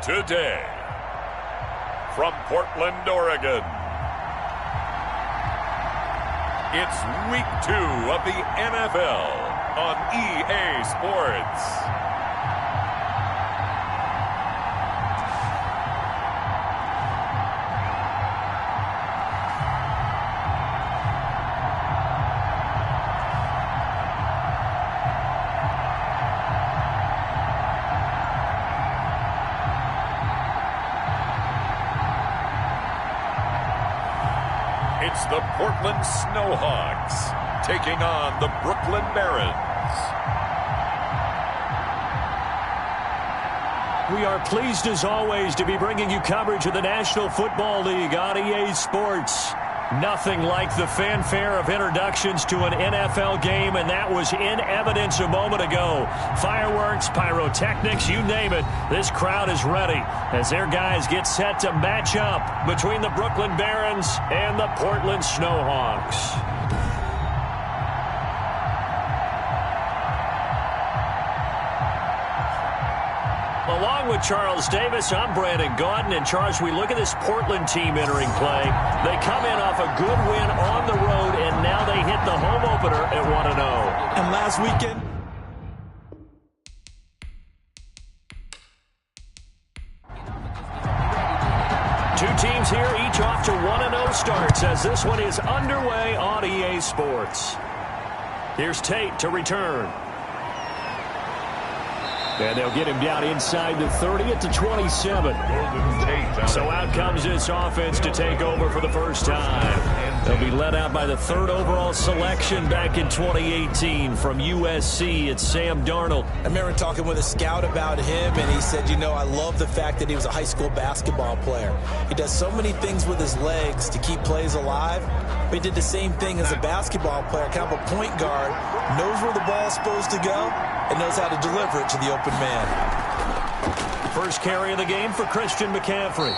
Today, from Portland, Oregon, it's Week 2 of the NFL on EA Sports. It's the Portland Snowhawks taking on the Brooklyn Barons. We are pleased as always to be bringing you coverage of the National Football League on EA Sports. Nothing like the fanfare of introductions to an NFL game, and that was in evidence a moment ago. Fireworks, pyrotechnics, you name it, this crowd is ready as their guys get set to match up between the Brooklyn Barons and the Portland Snowhawks. Along with Charles Davis, I'm Brandon Gaudin. And Charles, we look at this Portland team entering play. They come in off a good win on the road, and now they hit the home opener at 1-0. And last weekend, two teams here, each off to 1-0 starts as this one is underway on EA Sports. Here's Tate to return. And they'll get him down inside the 30 at the 27. So out comes this offense to take over for the first time. They'll be led out by the third overall selection back in 2018 from USC. It's Sam Darnold. I remember talking with a scout about him, and he said, you know, I love the fact that he was a high school basketball player. He does so many things with his legs to keep plays alive, but he did the same thing as a basketball player, kind of a point guard, knows where the ball is supposed to go, and knows how to deliver it to the open man. First carry of the game for Christian McCaffrey.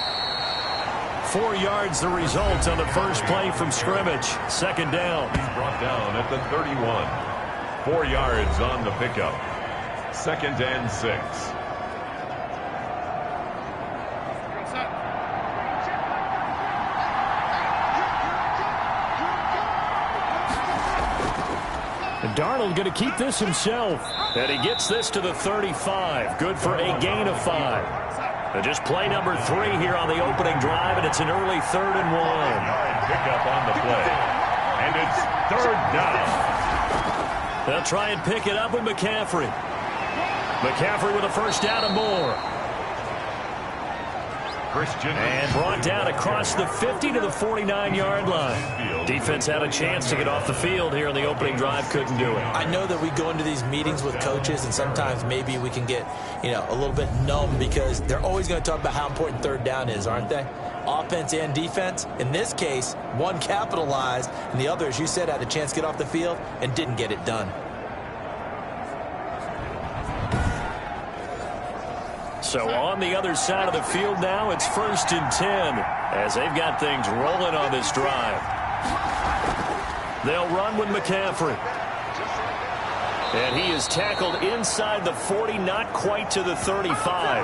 4 yards the result on the first play from scrimmage. Second down. He's brought down at the 31. 4 yards on the pickup. 2nd and 6. And Darnold going to keep this himself. And he gets this to the 35. Good for a gain of 5. And just play number 3 here on the opening drive, and it's an early 3rd and 1. Pick up on the play. And it's 3rd down. They'll try and pick it up with McCaffrey. McCaffrey with a first down and more. And brought down across the 50 to the 49-yard line. Defense had a chance to get off the field here in the opening drive, couldn't do it. I know that we go into these meetings with coaches, and sometimes maybe we can get, a little bit numb because they're always going to talk about how important 3rd down is, aren't they? Offense and defense. In this case, one capitalized, and the other, as you said, had a chance to get off the field and didn't get it done. So on the other side of the field now, it's 1st and 10 as they've got things rolling on this drive. They'll run with McCaffrey. And he is tackled inside the 40, not quite to the 35.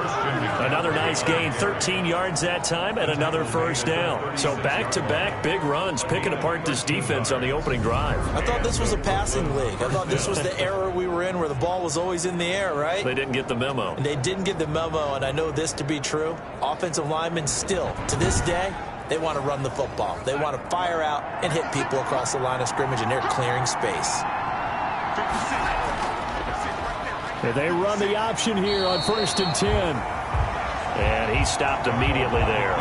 Another nice gain, 13 yards that time, and another first down. So back-to-back big runs, picking apart this defense on the opening drive. I thought this was a passing league. I thought this was the era we were in where the ball was always in the air, right? They didn't get the memo. They didn't get the memo, and I know this to be true. Offensive linemen still, to this day, they want to run the football. They want to fire out and hit people across the line of scrimmage, and they're clearing space. They run the option here on 1st and 10. And he stopped immediately there.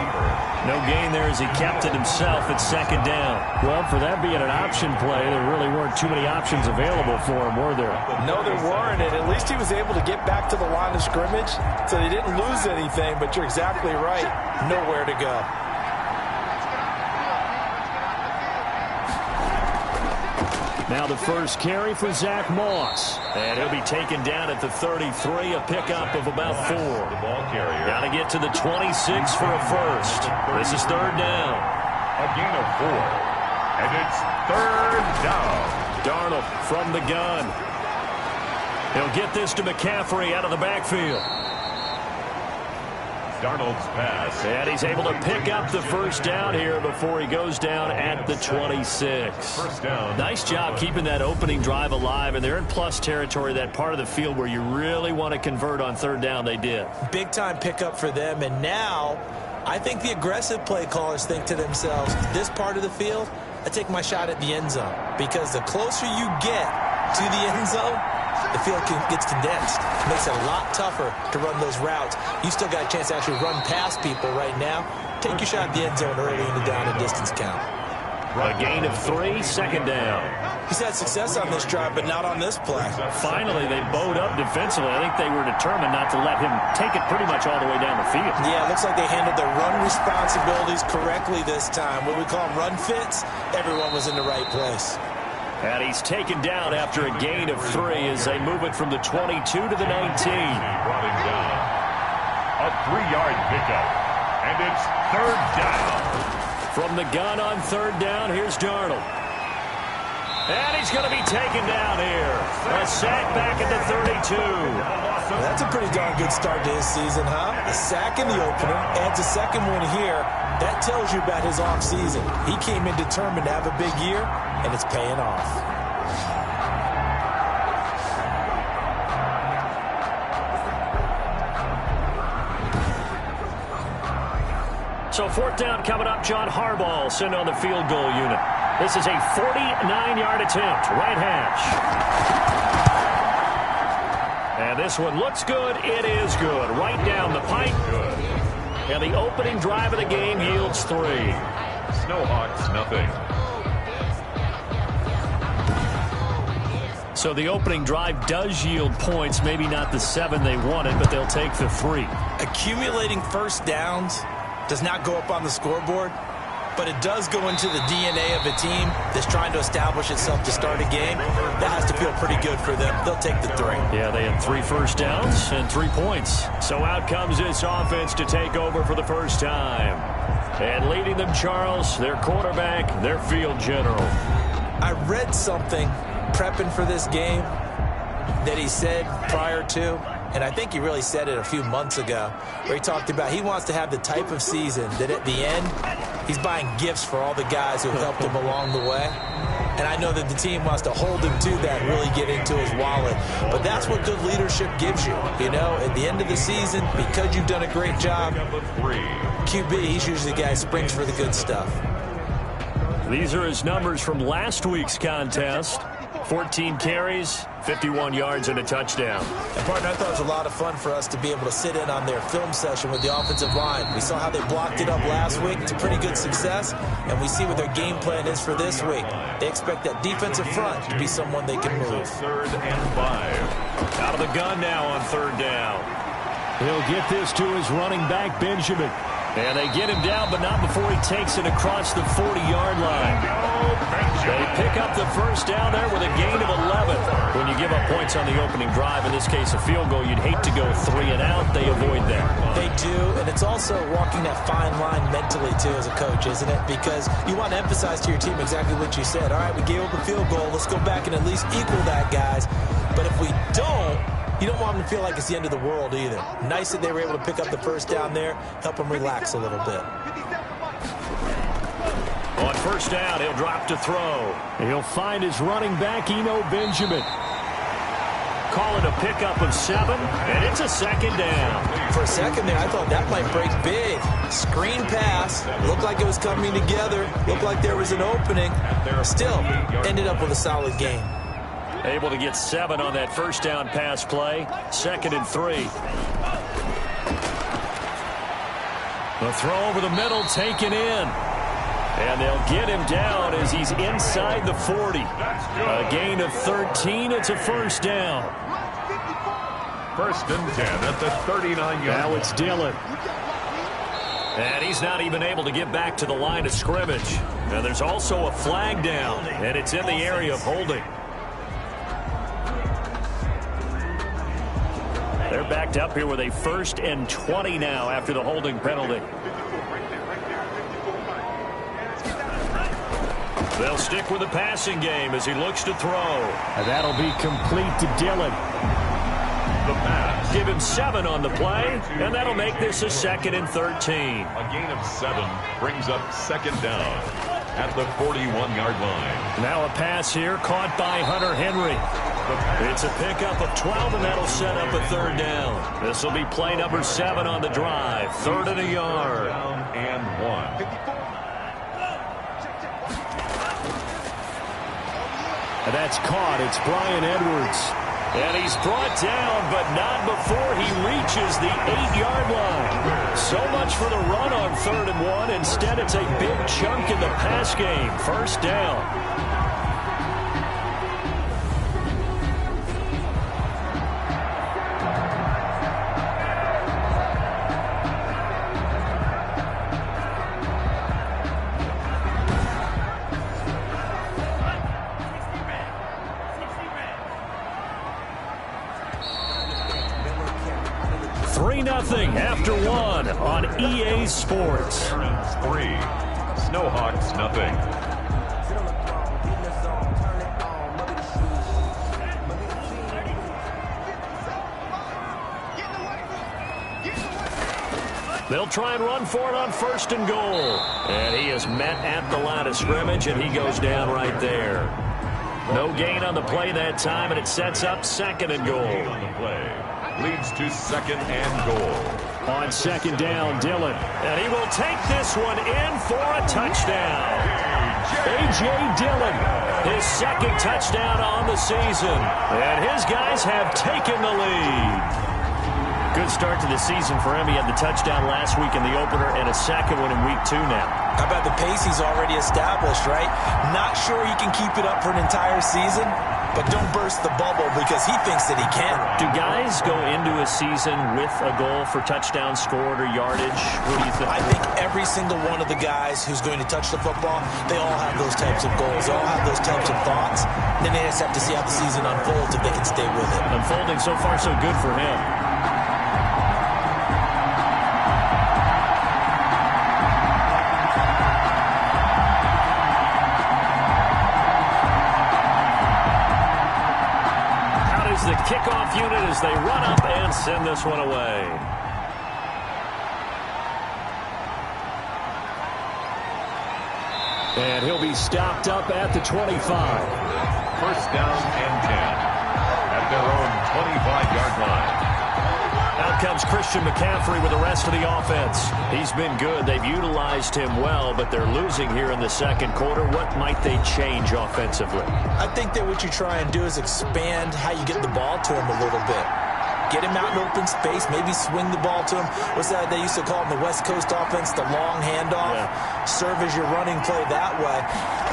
No gain there as he kept it himself at 2nd down. Well, for that being an option play, there really weren't too many options available for him, were there? No, there weren't, and at least he was able to get back to the line of scrimmage, so they didn't lose anything, but you're exactly right. Nowhere to go. Now the first carry for Zach Moss. And he'll be taken down at the 33, a pickup of about 4. The ball carrier. Got to get to the 26 for a first. This is 3rd down. A gain of 4. And it's 3rd down. Darnold from the gun. He'll get this to McCaffrey out of the backfield. Darnold's pass. And he's able to pick up the first down here before he goes down at the 26. First down. Nice job keeping that opening drive alive, and they're in plus territory, that part of the field where you really want to convert on third down. They did. Big-time pickup for them, and now I think the aggressive play callers think to themselves, this part of the field, I take my shot at the end zone, because the closer you get to the end zone, the field gets condensed. It makes it a lot tougher to run those routes. You still got a chance to actually run past people right now. Take your shot at the end zone early in the down and distance count. A gain of 3, second down. He's had success on this drive, but not on this play. Finally, they bowed up defensively. I think they were determined not to let him take it pretty much all the way down the field. Yeah, it looks like they handled their run responsibilities correctly this time. What we call them run fits, everyone was in the right place. And he's taken down after a gain of 3 as they move it from the 22 to the 19. Brought him down. A 3-yard pickup. And it's third down. From the gun on third down, here's Darnold. And he's going to be taken down here. A sack back at the 32. Well, that's a pretty darn good start to his season, huh? A sack in the opener, adds a second one here. That tells you about his offseason. He came in determined to have a big year, and it's paying off. So fourth down coming up. John Harbaugh sent on the field goal unit. This is a 49-yard attempt. Right hash. And this one looks good. It is good. Right down the pipe. Good. And the opening drive of the game yields 3. Snowhawks, nothing. So the opening drive does yield points. Maybe not the 7 they wanted, but they'll take the 3. Accumulating first downs does not go up on the scoreboard, but it does go into the DNA of a team that's trying to establish itself to start a game. That has to feel pretty good for them. They'll take the 3. Yeah, they had 3 first downs and 3 points. So out comes this offense to take over for the first time. And leading them, Charles, their quarterback, their field general. I read something prepping for this game that he said prior to, and I think he really said it a few months ago, where he talked about he wants to have the type of season that at the end, he's buying gifts for all the guys who helped him along the way. And I know that the team wants to hold him to that, really get into his wallet. But that's what good leadership gives you. You know, at the end of the season, because you've done a great job, QB, he's usually the guy who springs for the good stuff. These are his numbers from last week's contest. 14 carries, 51 yards, and a touchdown. And, partner, I thought it was a lot of fun for us to be able to sit in on their film session with the offensive line. We saw how they blocked it up last week to pretty good success, and we see what their game plan is for this week. They expect that defensive front to be someone they can move. Third and 5. Out of the gun now on third down. He'll get this to his running back, Benjamin. And they get him down, but not before he takes it across the 40-yard line. They pick up the first down there with a gain of 11. When you give up points on the opening drive, in this case a field goal, you'd hate to go 3 and out. They avoid that. They do, and it's also walking that fine line mentally, too, as a coach, isn't it? Because you want to emphasize to your team exactly what you said. All right, we gave up a field goal. Let's go back and at least equal that, guys. But if we don't, you don't want them to feel like it's the end of the world either. Nice that they were able to pick up the first down there, help them relax a little bit. On first down, he'll drop to throw. He'll find his running back, Benjamin. Call it a pickup of 7, and it's a second down. For a second there, I thought that might break big. Screen pass, looked like it was coming together, looked like there was an opening. Still, ended up with a solid game. Able to get 7 on that first down pass play. 2nd and 3. The throw over the middle taken in. And they'll get him down as he's inside the 40. A gain of 13. It's a first down. First and 10 at the 39-yard. Now it's Dillon. And he's not even able to get back to the line of scrimmage. And there's also a flag down. And it's in the area of holding. They're backed up here with a 1st and 20 now after the holding penalty. They'll stick with the passing game as he looks to throw. And that'll be complete to Dillon. The pass. Give him 7 on the play, and that'll make this a 2nd and 13. A gain of 7 brings up 2nd down at the 41-yard line. Now a pass here caught by Hunter Henry. It's a pickup of 12, and that'll set up a 3rd down. This will be play number 7 on the drive. 3rd and a yard. Down and 1. And that's caught. It's Brian Edwards. And he's brought down, but not before he reaches the 8-yard line. So much for the run on 3rd and 1. Instead, it's a big chunk in the pass game. 1st down. After 1 on EA Sports. 3. Snowhawks, nothing. They'll try and run for it on 1st and goal. And he is met at the line of scrimmage, and he goes down right there. No gain on the play that time, and it sets up 2nd and goal. On the play. Leads to 2nd and goal. On 2nd down, Dillon. And he will take this one in for a touchdown. A.J. Dillon, his 2nd touchdown on the season. And his guys have taken the lead. Good start to the season for him. He had the touchdown last week in the opener and a 2nd one in week 2 now. How about the pace he's already established, right? Not sure he can keep it up for an entire season, but don't burst the bubble because he thinks that he can. Do guys go into a season with a goal for touchdown scored or yardage? What do you think? I think every single one of the guys who's going to touch the football, they all have those types of goals. They all have those types of thoughts. And then they just have to see how the season unfolds if they can stay with it. Unfolding so far so good for him. The kickoff unit as they run up and send this one away. And he'll be stopped up at the 25. 1st down and 10 at their own 25-yard line. Out comes Christian McCaffrey with the rest of the offense. He's been good. They've utilized him well, but they're losing here in the 2nd quarter. What might they change offensively? I think that what you try and do is expand how you get the ball to him a little bit. Get him out in open space, maybe swing the ball to him. What's that they used to call it in the West Coast offense, the long handoff? Yeah. Serve as your running play that way,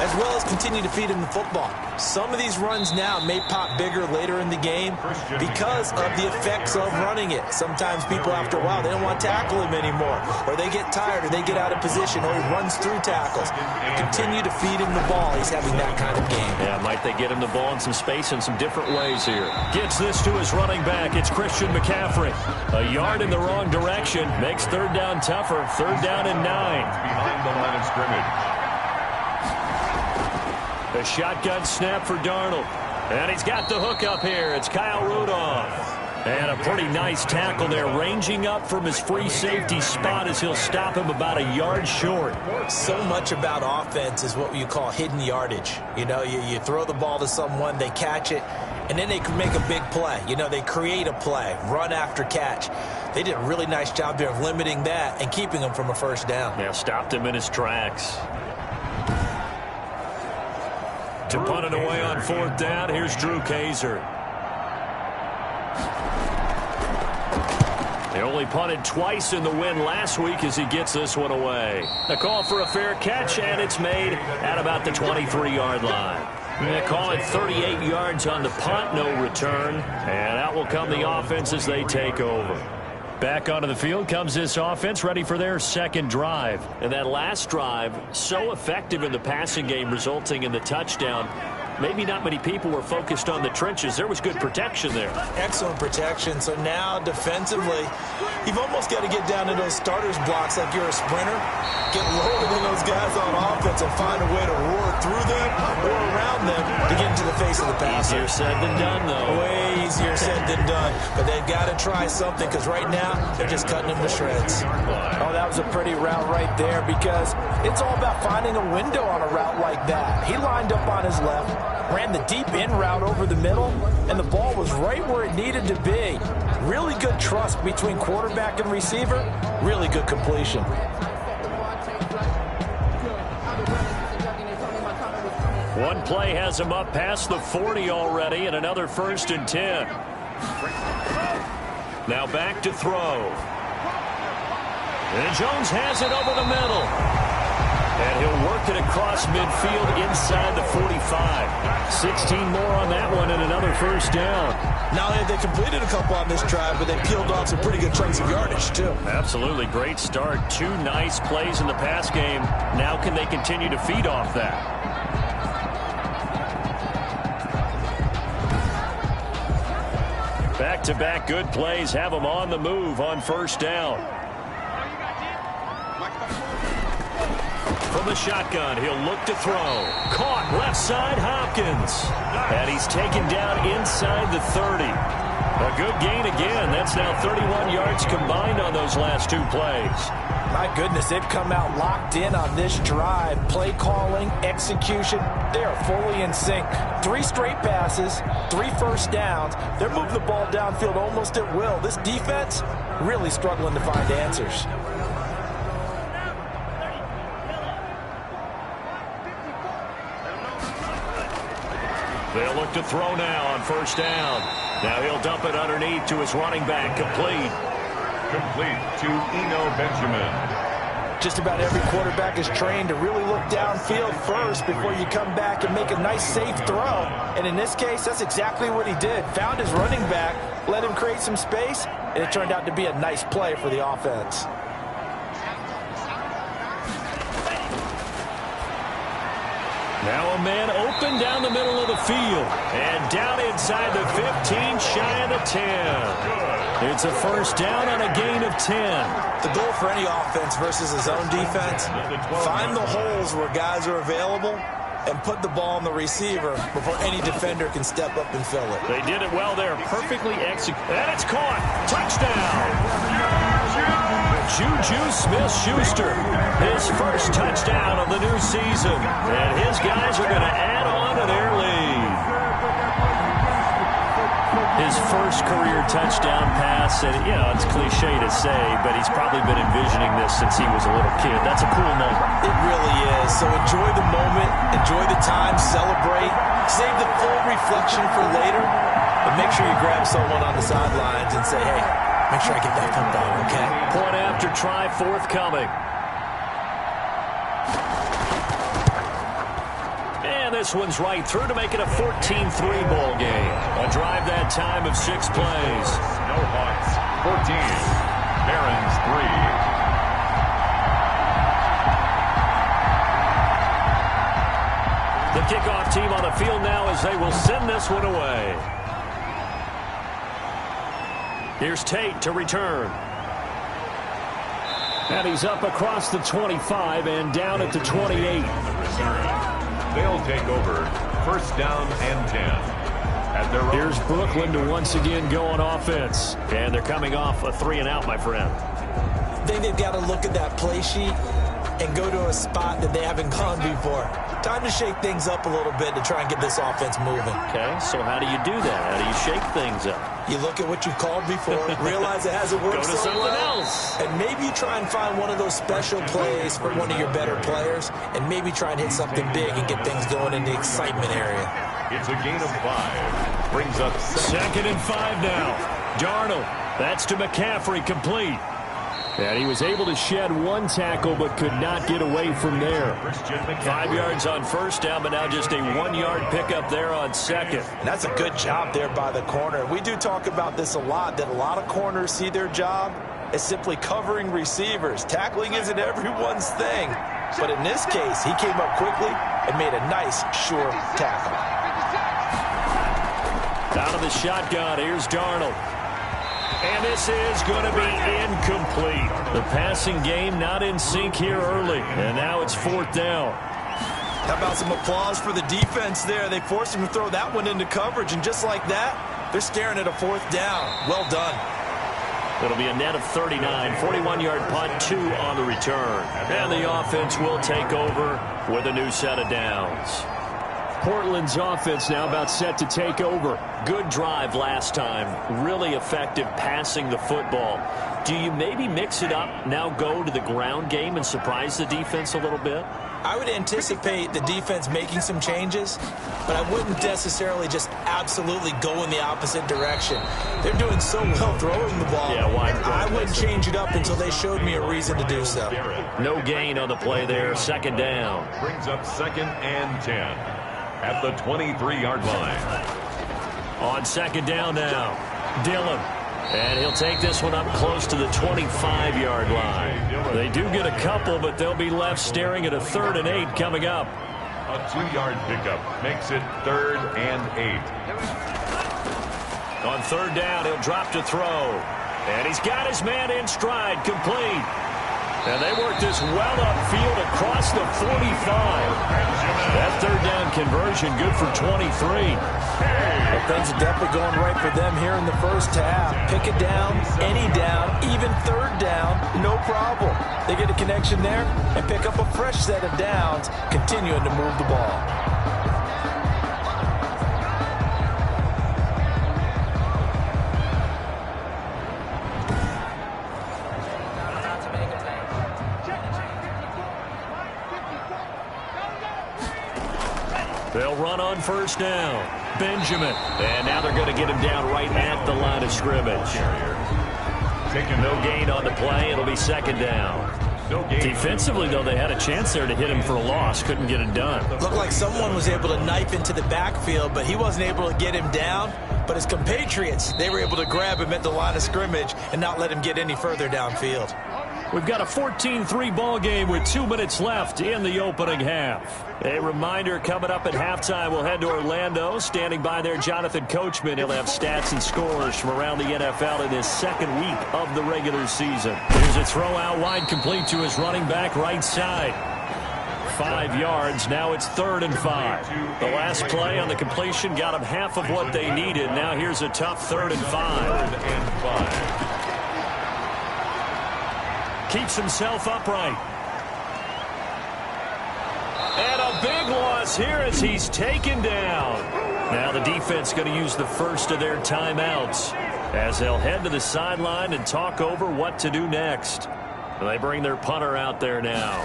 as well as continue to feed him the football. Some of these runs now may pop bigger later in the game because of the effects of running it. Sometimes people, after a while, they don't want to tackle him anymore, or they get tired, or they get out of position, or he runs through tackles. Continue to feed him the ball. He's having that kind of game. Yeah, might they get him the ball in some space in some different ways here. Gets this to his running back. It's Christian McCaffrey. A yard in the wrong direction. Makes 3rd down tougher. 3rd down and 9. Behind the line of scrimmage. A shotgun snap for Darnold. And he's got the hook up here. It's Kyle Rudolph. And a pretty nice tackle there, ranging up from his free safety spot as he'll stop him about a yard short. So much about offense is what you call hidden yardage. You know, you throw the ball to someone, they catch it, and then they can make a big play. You know, they create a play, run after catch. They did a really nice job there of limiting that and keeping him from a 1st down. Yeah, stopped him in his tracks. To punt it away on 4th down, here's Drew Kaiser. They only punted twice in the win last week as he gets this one away. A call for a fair catch, and it's made at about the 23-yard line. They call it 38 yards on the punt, no return. And out will come the offense as they take over. Back onto the field comes this offense, ready for their 2nd drive. And that last drive, so effective in the passing game, resulting in the touchdown. maybe not many people were focused on the trenches. There was good protection there. Excellent protection. So now defensively, you've almost got to get down to those starters blocks like you're a sprinter. Get lower than those guys on offense and find a way to roar through them or around them to get into the face of the passer. Easier said than done, though. Way easier said than done. But they've got to try something because right now they're just cutting them to shreds. Oh, that was a pretty route right there because it's all about finding a window on a route like that. He lined up on his left, ran the deep in route over the middle, and the ball was right where it needed to be. Really good trust between quarterback and receiver. Really good completion. One play has him up past the 40 already, and another 1st and 10. Now back to throw. And Jones has it over the middle. And he'll work it across midfield inside the 45. 16 more on that one and another 1st down. Not only have they completed a couple on this drive, but they peeled off some pretty good chunks of yardage, too. Absolutely. Great start. 2 nice plays in the pass game. Now can they continue to feed off that? Back-to-back good plays have them on the move on 1st down. From the shotgun, he'll look to throw. Caught left side, Hopkins. And he's taken down inside the 30. A good gain again. That's now 31 yards combined on those last 2 plays. My goodness, they've come out locked in on this drive. Play calling, execution, they are fully in sync. 3 straight passes, 3 1st downs. They're moving the ball downfield almost at will. This defense really struggling to find answers. They'll look to throw now on 1st down. Now he'll dump it underneath to his running back. Complete. Complete to Eno Benjamin. Just about every quarterback is trained to really look downfield first before you come back and make a nice, safe throw. And in this case, that's exactly what he did. Found his running back, let him create some space, and it turned out to be a nice play for the offense. Now a man open down the middle of the field. And down inside the 15, shy of the 10. It's a 1st down on a gain of 10. The goal for any offense versus his own defense, find the holes where guys are available and put the ball on the receiver before any defender can step up and fill it. They did it well there. Perfectly executed. And it's caught. Touchdown. Juju Smith-Schuster, his 1st touchdown of the new season. And his guys are going to add on to their lead. His 1st career touchdown pass, and you know, it's cliche to say, but he's probably been envisioning this since he was a little kid. That's a cool moment. It really is. So enjoy the moment, enjoy the time, celebrate, save the full reflection for later, but make sure you grab someone on the sidelines and say, hey, make sure I get that football, okay? Point after try forthcoming. And this one's right through to make it a 14-3 ball game. A drive that time of 6 plays. Snowhawks 14, Barons 3. The kickoff team on the field now as they will send this one away. Here's Tate to return. And he's up across the 25 and down at the 28. They'll take over 1st down and 10. At their Here's Brooklyn to once again go on offense. And they're coming off a 3-and-out, my friend. I think they've got to look at that play sheet and go to a spot that they haven't gone before. Time to shake things up a little bit to try and get this offense moving. Okay, so how do you do that? How do you shake things up? You look at what you've called before, realize it hasn't worked Go to so something well, else. and maybe you try and find one of those special plays for one of your better players, and maybe try and hit something big and get things going in the excitement area. It's a gain of 5. Brings up 2nd and 5 now. Darnold, that's to McCaffrey, complete. And he was able to shed 1 tackle but could not get away from there. 5 yards on 1st down, but now just a 1-yard pickup there on 2nd. And that's a good job there by the corner. We do talk about this a lot, that a lot of corners see their job as simply covering receivers. Tackling isn't everyone's thing. But in this case, he came up quickly and made a nice, sure tackle. Out of the shotgun, here's Darnold. And this is going to be incomplete. The passing game not in sync here early. And now it's 4th down. How about some applause for the defense there? They forced him to throw that one into coverage, and just like that, they're staring at a 4th down. Well done. It'll be a net of 39, 41-yard punt, 2 on the return. And the offense will take over with a new set of downs. Portland's offense now about set to take over. Good drive last time. Really effective passing the football. Do you maybe mix it up, now go to the ground game and surprise the defense a little bit? I would anticipate the defense making some changes, but I wouldn't necessarily just absolutely go in the opposite direction. They're doing so well throwing the ball. Yeah, I wouldn't change it up until they showed me a reason to do so. No gain on the play there. 2nd down. Brings up 2nd and 10 at the 23-yard line. On 2nd down now, Dillon. And he'll take this one up close to the 25-yard line. They do get a couple, but they'll be left staring at a 3rd and 8 coming up. A 2-yard pickup makes it 3rd and 8. On 3rd down, he'll drop to throw. And he's got his man in stride, complete. And they work this well upfield across the 45. That 3rd down conversion good for 23. Well, things are definitely going right for them here in the first half. Pick it down, any down, even 3rd down, no problem. They get a connection there and pick up a fresh set of downs, continuing to move the ball. They'll run on 1st down. Benjamin. And now they're going to get him down right at the line of scrimmage. No gain on the play. It'll be 2nd down. Defensively, though, they had a chance there to hit him for a loss. Couldn't get it done. Looked like someone was able to knife into the backfield, but he wasn't able to get him down. But his compatriots, they were able to grab him at the line of scrimmage and not let him get any further downfield. We've got a 14-3 ball game with 2 minutes left in the opening half. A reminder coming up at halftime, we'll head to Orlando. Standing by there, Jonathan Coachman. He'll have stats and scores from around the NFL in his 2nd week of the regular season. Here's a throw out wide, complete to his running back right side. 5 yards. Now it's 3rd and 5. The last play on the completion got them half of what they needed. Now here's a tough 3rd and 5. Keeps himself upright. And a big loss here as he's taken down. Now the defense going to use the first of their timeouts as they'll head to the sideline and talk over what to do next. They bring their punter out there now.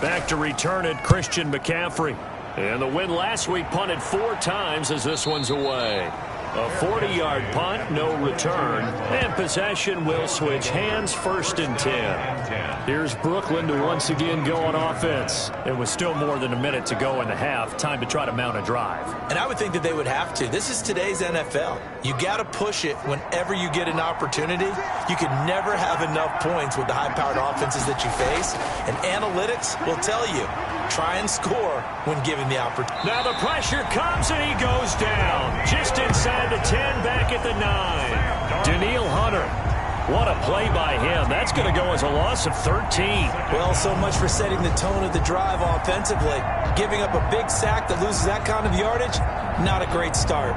Back to return it, Christian McCaffrey. And the win last week, punted 4 times as this one's away. A 40-yard punt, no return, and possession will switch hands, 1st and 10. Here's Brooklyn to once again go on offense. It was still more than a minute to go in the half. Time to try to mount a drive. And I would think that they would have to. This is today's NFL. You got to push it whenever you get an opportunity. You can never have enough points with the high-powered offenses that you face. And analytics will tell you, try and score when given the opportunity. Now the pressure comes and he goes down. Just inside the 10, back at the 9. Danielle Hunter. What a play by him. That's going to go as a loss of 13. Well, so much for setting the tone of the drive offensively. Giving up a big sack that loses that kind of yardage, not a great start.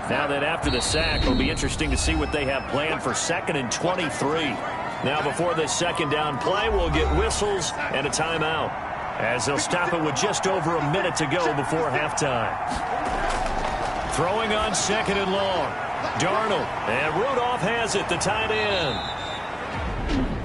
Now that after the sack, it'll be interesting to see what they have planned for 2nd and 23. Now before this 2nd down play, we'll get whistles and a timeout, as they'll stop it with just over a minute to go before halftime. Throwing on 2nd and long. Darnold, and Rudolph has it, the tight end.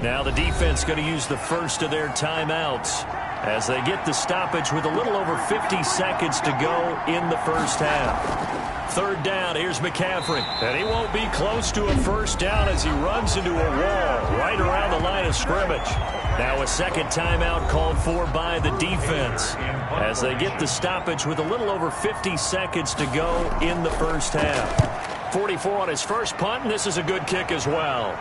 Now the defense going to use the first of their timeouts as they get the stoppage with a little over 50 seconds to go in the first half. 3rd down, here's McCaffrey. And he won't be close to a 1st down as he runs into a wall right around the line of scrimmage. Now a 2nd timeout called for by the defense as they get the stoppage with a little over 50 seconds to go in the first half. 44 on his first punt, and this is a good kick as well.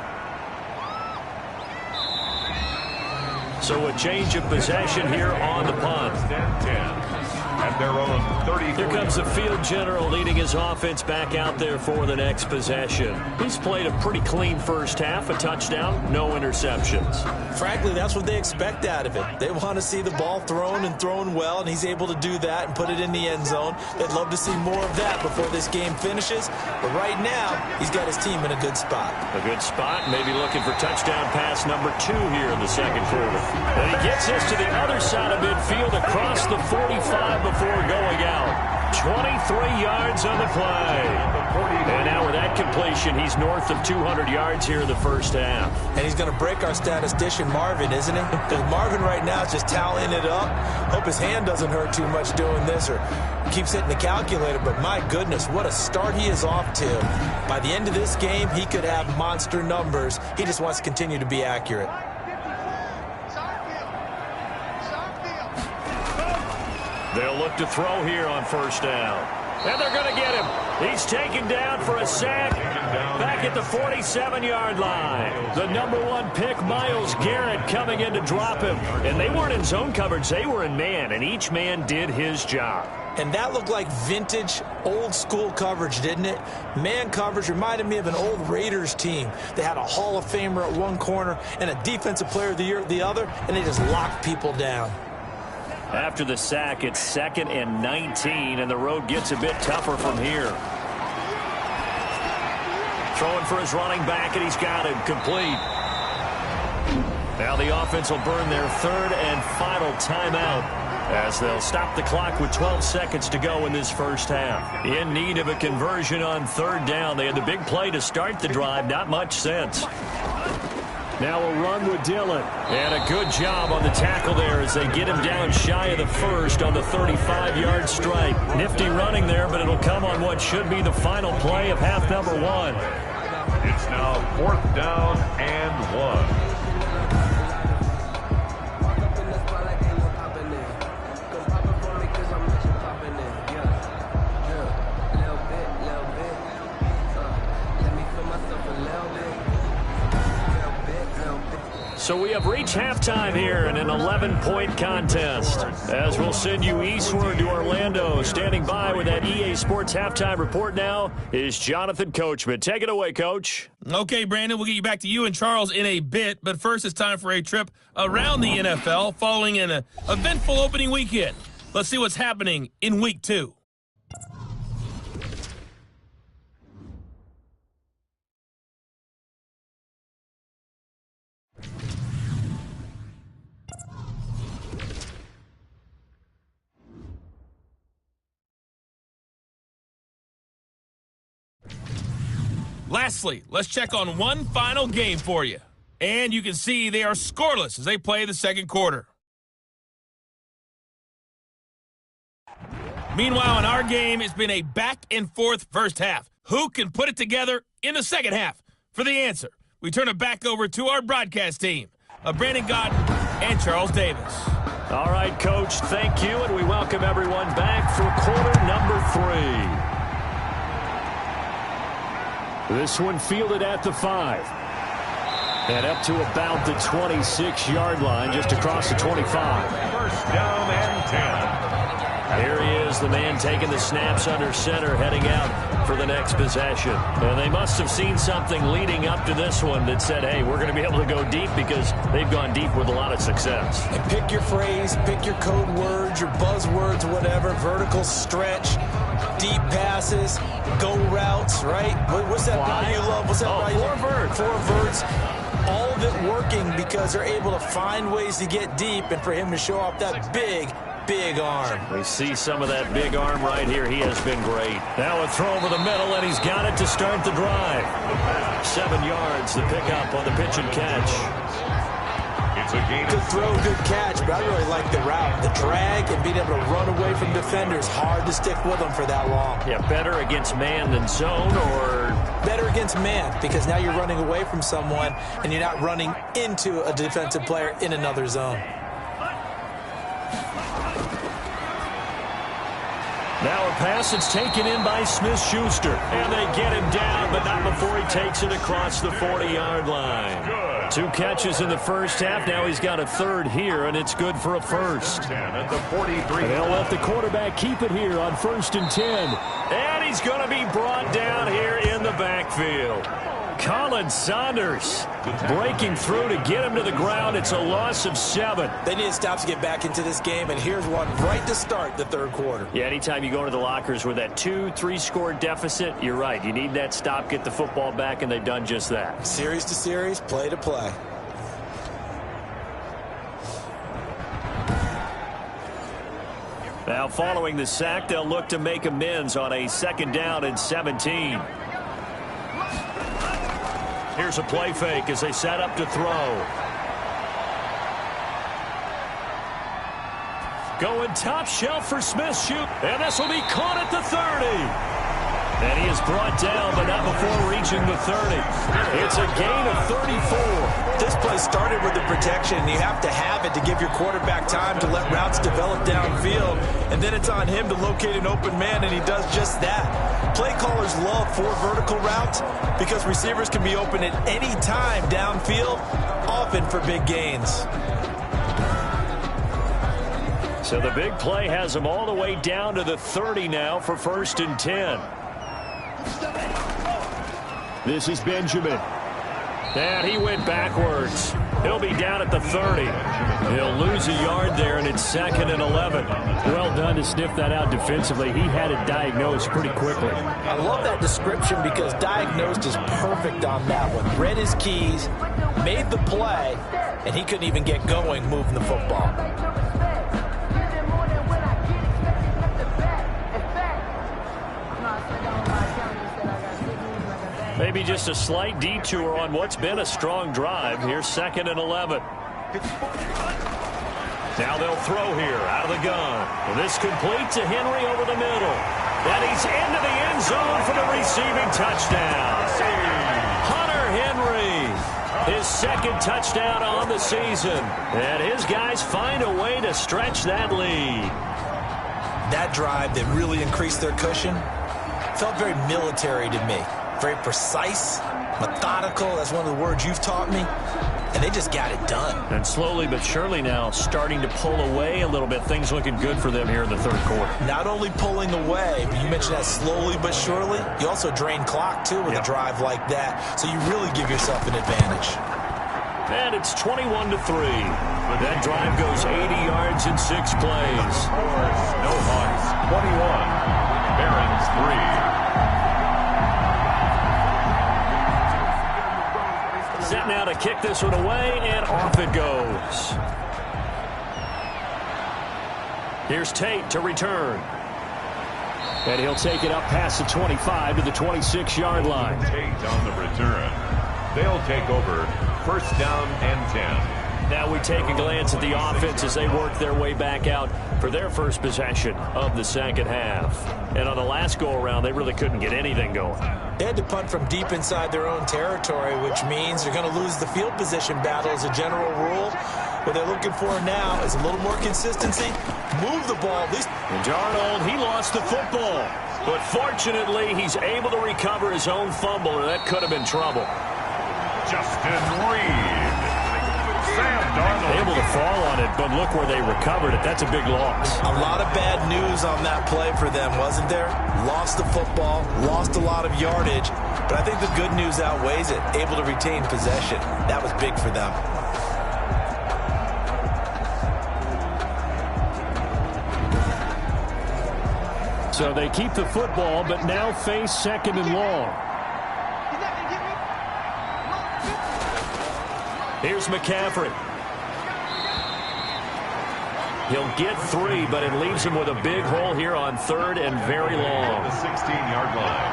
So a change of possession here on the punt. 10-10. At their own 33. Here comes the field general leading his offense back out there for the next possession. He's played a pretty clean first half, a touchdown, no interceptions. Frankly, that's what they expect out of it. They want to see the ball thrown and thrown well, and he's able to do that and put it in the end zone. They'd love to see more of that before this game finishes. But right now, he's got his team in a good spot. A good spot, maybe looking for touchdown pass number 2 here in the second quarter. And he gets this to the other side of midfield across the 45 before going out. 23 yards on the play. And now with that completion, he's north of 200 yards here in the first half. And he's going to break our statistician Marvin, isn't he? Because Marvin right now is just tallying it up. Hope his hand doesn't hurt too much doing this or keeps hitting the calculator. But my goodness, what a start he is off to. By the end of this game, he could have monster numbers. He just wants to continue to be accurate. They'll look to throw here on first down. And they're going to get him. He's taken down for a sack back at the 47-yard line. The number 1 pick, Myles Garrett, coming in to drop him. And they weren't in zone coverage. They were in man, and each man did his job. And that looked like vintage, old-school coverage, didn't it? Man coverage reminded me of an old Raiders team. They had a Hall of Famer at one corner and a Defensive Player of the Year at the other, and they just locked people down. After the sack, it's 2nd and 19, and the road gets a bit tougher from here. Throwing for his running back, and he's got him complete. Now the offense will burn their 3rd and final timeout as they'll stop the clock with 12 seconds to go in this first half. In need of a conversion on 3rd down. They had the big play to start the drive. Not much sense. Now a run with Dillon. And a good job on the tackle there as they get him down shy of the 1st on the 35-yard strike. Nifty running there, but it'll come on what should be the final play of half number 1. It's now 4th down and 1. So we have reached halftime here in an 11-point contest. As we'll send you eastward to Orlando. Standing by with that EA Sports halftime report now is Jonathan Coachman. Take it away, Coach. Okay, Brandon, we'll get you back to you and Charles in a bit. But first, it's time for a trip around the NFL following an eventful opening weekend. Let's see what's happening in Week 2. Lastly, let's check on one final game for you. And you can see they are scoreless as they play the second quarter. Meanwhile, in our game, it's been a back-and-forth first half. Who can put it together in the second half? For the answer, we turn it back over to our broadcast team of Brandon Godden and Charles Davis. All right, Coach, thank you, and we welcome everyone back for quarter number 3. This one fielded at the 5. And up to about the 26-yard line, just across the 25. 1st down and 10. Here he is, the man taking the snaps under center, heading out for the next possession. And they must have seen something leading up to this one that said, hey, we're going to be able to go deep because they've gone deep with a lot of success. And pick your phrase, pick your code words, your buzzwords, whatever, vertical stretch, deep passes, go routes, right? What's that route you love? What's that route? 4 verts. 4 verts. All of it working because they're able to find ways to get deep and for him to show off that big arm. We see some of that big arm right here. He has been great. Now a throw over the middle, and he's got it to start the drive. 7 yards, the pickup on the pitch and catch. It's a gain. Good throw, good catch, but I really like the route. The drag and being able to run away from defenders. Hard to stick with them for that long. Yeah, better against man than zone, or? Better against man, because now you're running away from someone, and you're not running into a defensive player in another zone. Now a pass that's taken in by Smith-Schuster. And they get him down, but not before he takes it across the 40-yard line. Good. 2 catches in the first half. Now he's got a third here, and it's good for a first. 10 at the 43. And they'll let the quarterback keep it here on 1st and 10. And he's going to be brought down here in the backfield. Colin Saunders breaking through to get him to the ground. It's a loss of 7. They need to stop to get back into this game, and here's one right to start the third quarter. Yeah, anytime you go into the lockers with that 2-3 score deficit, you're right. You need that stop, get the football back, and they've done just that. Series to series, play to play. Now following the sack, they'll look to make amends on a 2nd down and 17. Here's a play fake as they set up to throw. Going top shelf for Smith. Shoot. And this will be caught at the 30. And he is brought down, but not before reaching the 30. It's a gain of 34. This play started with the protection, and you have to have it to give your quarterback time to let routes develop downfield. And then it's on him to locate an open man, and he does just that. Play callers love 4 vertical routes because receivers can be open at any time downfield, often for big gains. So the big play has him all the way down to the 30 now for 1st and 10. This is Benjamin. And he went backwards. He'll be down at the 30. He'll lose a yard there, and it's 2nd and 11. Well done to sniff that out defensively. He had it diagnosed pretty quickly. I love that description because diagnosed is perfect on that one. Read his keys, made the play, and he couldn't even get going moving the football. Maybe just a slight detour on what's been a strong drive. Here's 2nd and 11. Now they'll throw here out of the gun. And this complete to Henry over the middle. And he's into the end zone for the receiving touchdown. Hunter Henry, his 2nd touchdown on the season. And his guys find a way to stretch that lead. That drive that really increased their cushion felt very military to me. Very precise, methodical. That's one of the words you've taught me. And they just got it done. And slowly but surely now starting to pull away a little bit. Things looking good for them here in the 3rd quarter. Not only pulling away, but you mentioned that slowly but surely. You also drain clock, too, with a drive like that. So you really give yourself an advantage. And it's 21-3. That drive goes 80 yards in 6 plays. Snowhawks 21, Barons 3. Set now to kick this one away, and off it goes. Here's Tate to return. And he'll take it up past the 25 to the 26-yard line. Tate on the return. They'll take over 1st down and 10. Now we take a glance at the offense as they work their way back out for their first possession of the 2nd half. And on the last go-around, they really couldn't get anything going. They had to punt from deep inside their own territory, which means they're going to lose the field position battle as a general rule. What they're looking for now is a little more consistency. Move the ball. At least. And Darnold, he lost the football. But fortunately, he's able to recover his own fumble, or that could have been trouble. Justin Reed. Sam Darnold. Able to fall on it, but look where they recovered it. That's a big loss. A lot of bad news on that play for them, wasn't there? Lost the football, lost a lot of yardage, but I think the good news outweighs it. Able to retain possession. That was big for them. So they keep the football, but now face 2nd and long. Here's McCaffrey. He'll get 3, but it leaves him with a big hole here on 3rd and very long. The 16-yard line.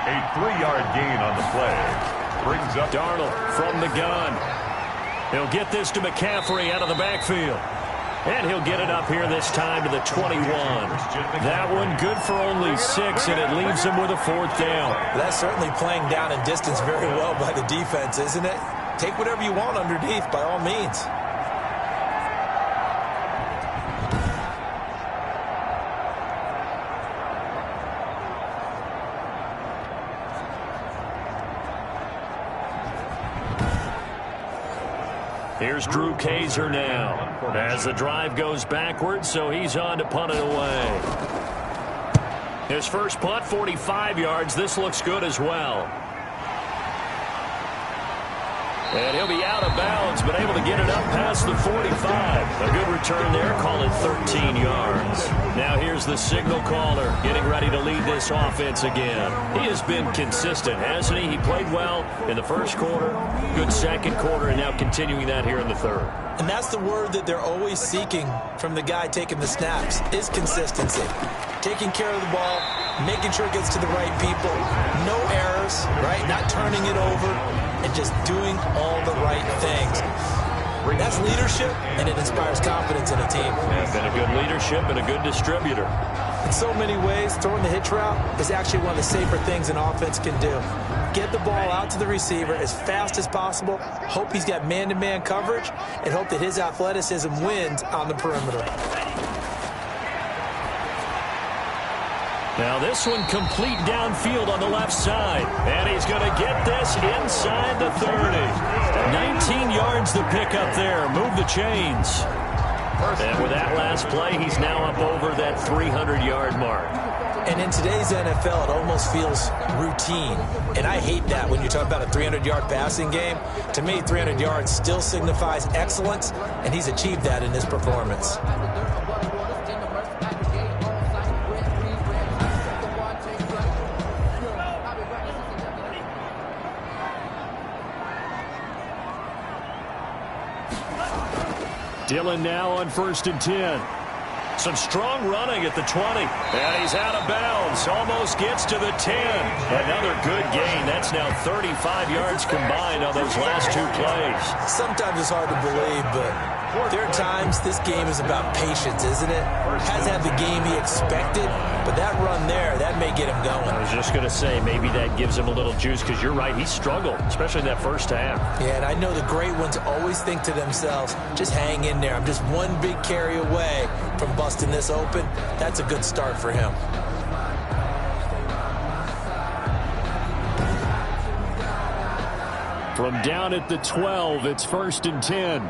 A 3-yard gain on the play. Brings up Darnold from the gun. He'll get this to McCaffrey out of the backfield. And he'll get it up here this time to the 21. That one good for only 6, and it leaves him with a 4th down. That's certainly playing down in distance very well by the defense, isn't it? Take whatever you want underneath, by all means. Here's Drew Kaiser now as the drive goes backwards, so he's on to punt it away. His first punt, 45 yards. This looks good as well. And he'll be out of bounds, but able to get it up past the 45. A good return there, call it 13 yards. Now here's the signal caller getting ready to lead this offense again. He has been consistent, hasn't he? He played well in the first quarter, good second quarter, and now continuing that here in the third. And that's the word that they're always seeking from the guy taking the snaps, is consistency. Taking care of the ball, making sure it gets to the right people, no errors, right? Not turning it over, and just doing all the right things. That's leadership, and it inspires confidence in a team. Yeah, been a good leadership and a good distributor. In so many ways, throwing the hitch route is actually one of the safer things an offense can do. Get the ball out to the receiver as fast as possible, hope he's got man-to-man coverage, and hope that his athleticism wins on the perimeter. Now this one complete downfield on the left side. And he's going to get this inside the 30. 19 yards to pick up there. Move the chains. And with that last play, he's now up over that 300-yard mark. And in today's NFL, it almost feels routine. And I hate that when you talk about a 300-yard passing game. To me, 300 yards still signifies excellence, and he's achieved that in his performance. Dillon now on 1st and 10. Some strong running at the 20. And he's out of bounds. Almost gets to the 10. Another good gain. That's now 35 yards combined on those last two plays. Sometimes it's hard to believe, but there are times this game is about patience, isn't it? Has had the game he expected, but that run there, that may get him going. I was just going to say, maybe that gives him a little juice, because you're right, he struggled, especially in that first half. Yeah, and I know the great ones always think to themselves, just hang in there. I'm just one big carry away from busting this open. That's a good start for him. From down at the 12, it's 1st and 10.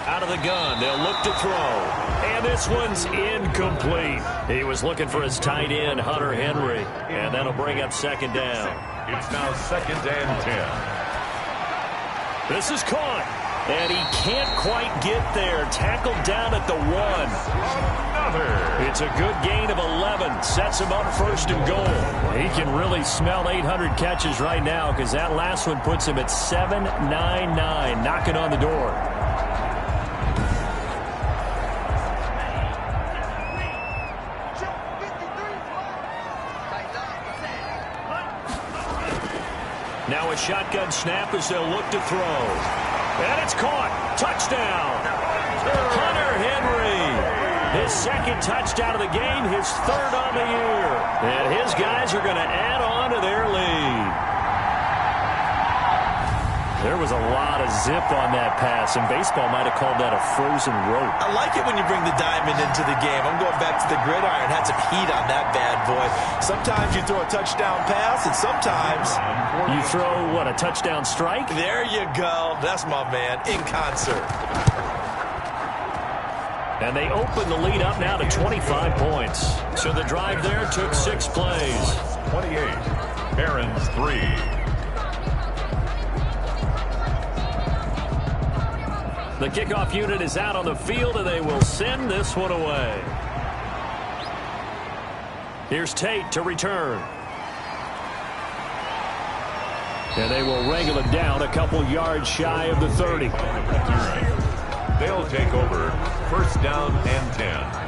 Out of the gun, they'll look to throw. And this one's incomplete. He was looking for his tight end, Hunter Henry. And that'll bring up 2nd down. It's now 2nd and 10. This is caught. And he can't quite get there. Tackled down at the 1. Another. It's a good gain of 11. Sets him up 1st and goal. He can really smell 800 catches right now, because that last one puts him at 799, knocking on the door. Now a shotgun snap as they'll look to throw. And it's caught. Touchdown. Hunter Henry. His 2nd touchdown of the game, his 3rd on the year. And his guys are going to add on to their lead. There was a lot of zip on that pass, and baseball might have called that a frozen rope. I like it when you bring the diamond into the game. I'm going back to the gridiron. Had some heat on that bad boy. Sometimes you throw a touchdown pass, and sometimes you throw, what, a touchdown strike? There you go. That's my man, in concert. And they open the lead up now to 25 points. So the drive there took 6 plays. 28. Barron's 3. The kickoff unit is out on the field, and they will send this one away. Here's Tate to return. And they will wrangle it down a couple yards shy of the 30. They'll take over 1st down and 10.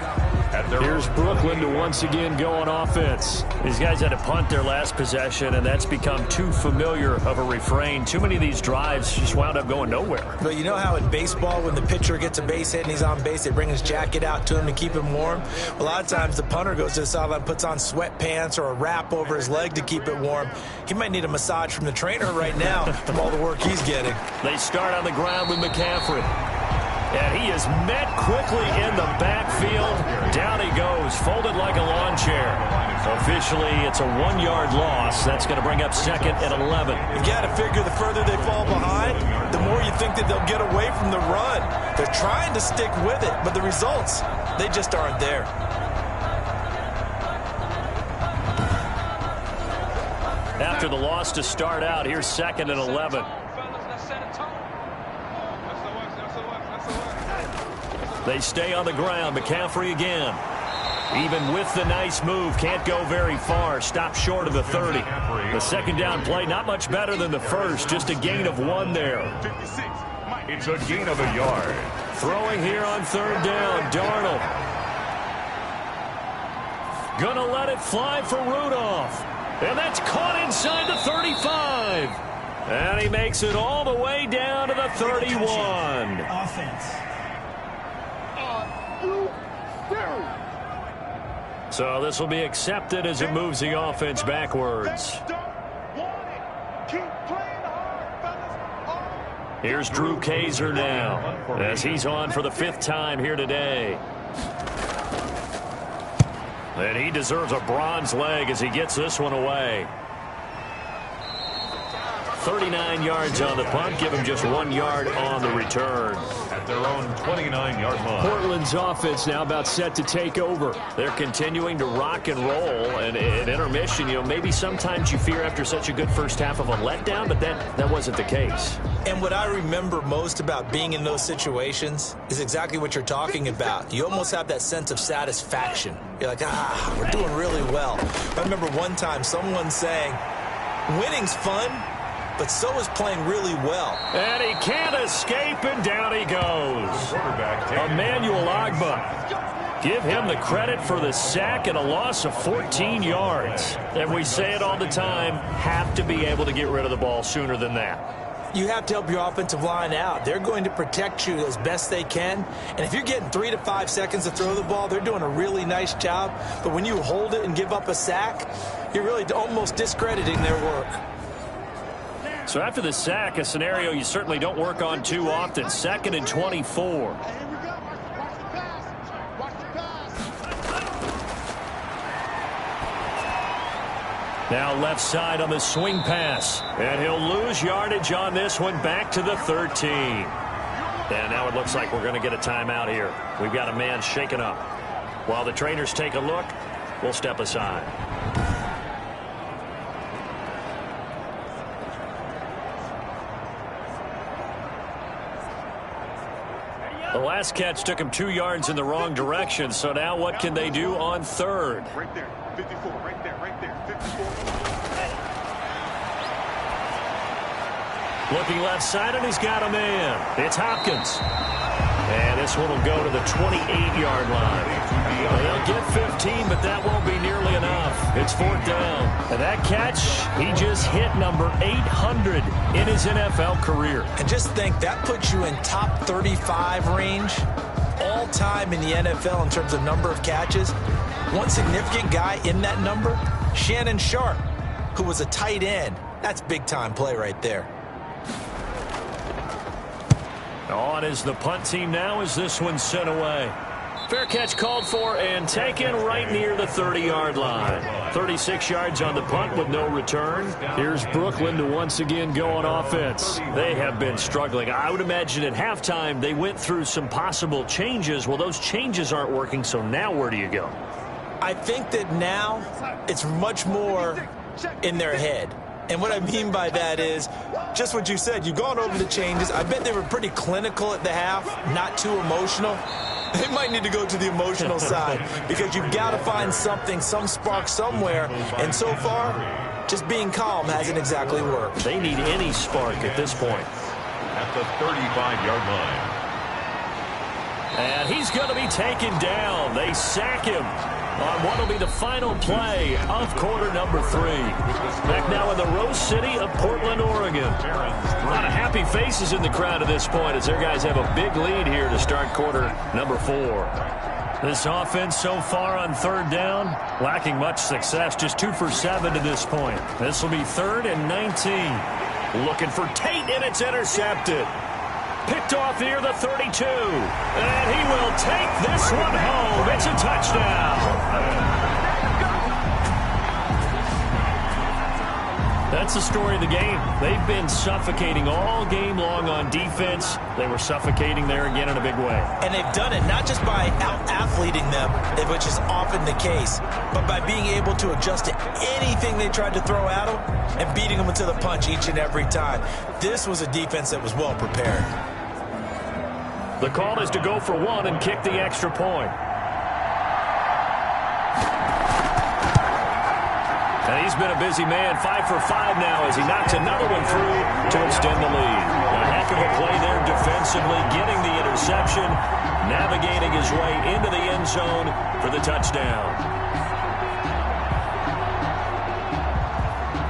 Here's Brooklyn to once again go on offense. These guys had to punt their last possession, and that's become too familiar of a refrain. Too many of these drives just wound up going nowhere. But you know how in baseball, when the pitcher gets a base hit and he's on base, they bring his jacket out to him to keep him warm? A lot of times the punter goes to the sideline, puts on sweatpants or a wrap over his leg to keep it warm. He might need a massage from the trainer right now from all the work he's getting. They start on the ground with McCaffrey. And he is met quickly in the backfield. Down he goes, folded like a lawn chair. Officially, it's a 1-yard loss. That's going to bring up second and 11. You got to figure the further they fall behind, the more you think that they'll get away from the run. They're trying to stick with it, but the results, they just aren't there. After the loss to start out, here's second and 11. They stay on the ground. McCaffrey again. Even with the nice move, can't go very far. Stops short of the 30. The second down play, not much better than the first. Just a gain of 1 there. It's a gain of a yard. Throwing here on third down, Darnold. Gonna let it fly for Rudolph. And that's caught inside the 35. And he makes it all the way down to the 31. Offense. So this will be accepted as it moves the offense backwards. Here's Drew Kaiser now, as he's on for the 5th time here today. And he deserves a bronze leg as he gets this one away. 39 yards on the punt, give him just 1 yard on the return. At their own 29-yard line. Portland's offense now about set to take over. They're continuing to rock and roll, and at intermission, maybe sometimes you fear after such a good first half of a letdown, but that wasn't the case. And what I remember most about being in those situations is exactly what you're talking about. You almost have that sense of satisfaction. You're like, we're doing really well. I remember one time someone saying, winning's fun, but so is playing really well. And he can't escape, and down he goes. Emmanuel Ogbah. Give him the credit for the sack and a loss of 14 yards. And we say it all the time, have to be able to get rid of the ball sooner than that. You have to help your offensive line out. They're going to protect you as best they can. And if you're getting 3 to 5 seconds to throw the ball, they're doing a really nice job. But when you hold it and give up a sack, you're really almost discrediting their work. So after the sack, a scenario you certainly don't work on too often. 2nd and 24. Now left side on the swing pass. And he'll lose yardage on this one, back to the 13. And now it looks like we're going to get a timeout here. We've got a man shaken up. While the trainers take a look, we'll step aside. The last catch took him 2 yards in the wrong direction, so now what can they do on third? Right there, 54, right there, 54. Looking left side, and he's got a man. It's Hopkins. And this one will go to the 28-yard line. They'll get 15, but that won't be nearly enough. It's 4th down. And that catch, he just hit number 800 in his NFL career. And just think, that puts you in top 35 range all time in the NFL in terms of number of catches. One significant guy in that number, Shannon Sharp, who was a tight end. That's big-time play right there. On is the punt team now as this one's sent away. Fair catch called for and taken right near the 30-yard line. 36 yards on the punt with no return. Here's Brooklyn to once again go on offense. They have been struggling. I would imagine at halftime they went through some possible changes. Well, those changes aren't working, so now where do you go? I think that now it's much more in their head. And what I mean by that is just what you said. You've gone over the changes. I bet they were pretty clinical at the half, not too emotional. They might need to go to the emotional side because you've got to find something, some spark somewhere. And so far, just being calm hasn't exactly worked. They need any spark at this point. At the 35-yard line. And he's going to be taken down. They sack him on what will be the final play of quarter number 3. Back now in the Rose City of Portland, Oregon. A lot of happy faces in the crowd at this point as their guys have a big lead here to start quarter number 4. This offense so far on third down, lacking much success, just 2 for 7 to this point. This will be 3rd and 19. Looking for Tate, and it's intercepted. Picked off near the 32. And he will take this one home. It's a touchdown. that's the story of the game. They've been suffocating all game long on defense. They were suffocating there again in a big way. And they've done it not just by out-athleting them, which is often the case, but by being able to adjust to anything they tried to throw at them and beating them to the punch each and every time. This was a defense that was well prepared. The call is to go for one and kick the extra point. And he's been a busy man, 5 for 5 now as he knocks another one through to extend the lead. A heck of a play there defensively, getting the interception, navigating his way into the end zone for the touchdown.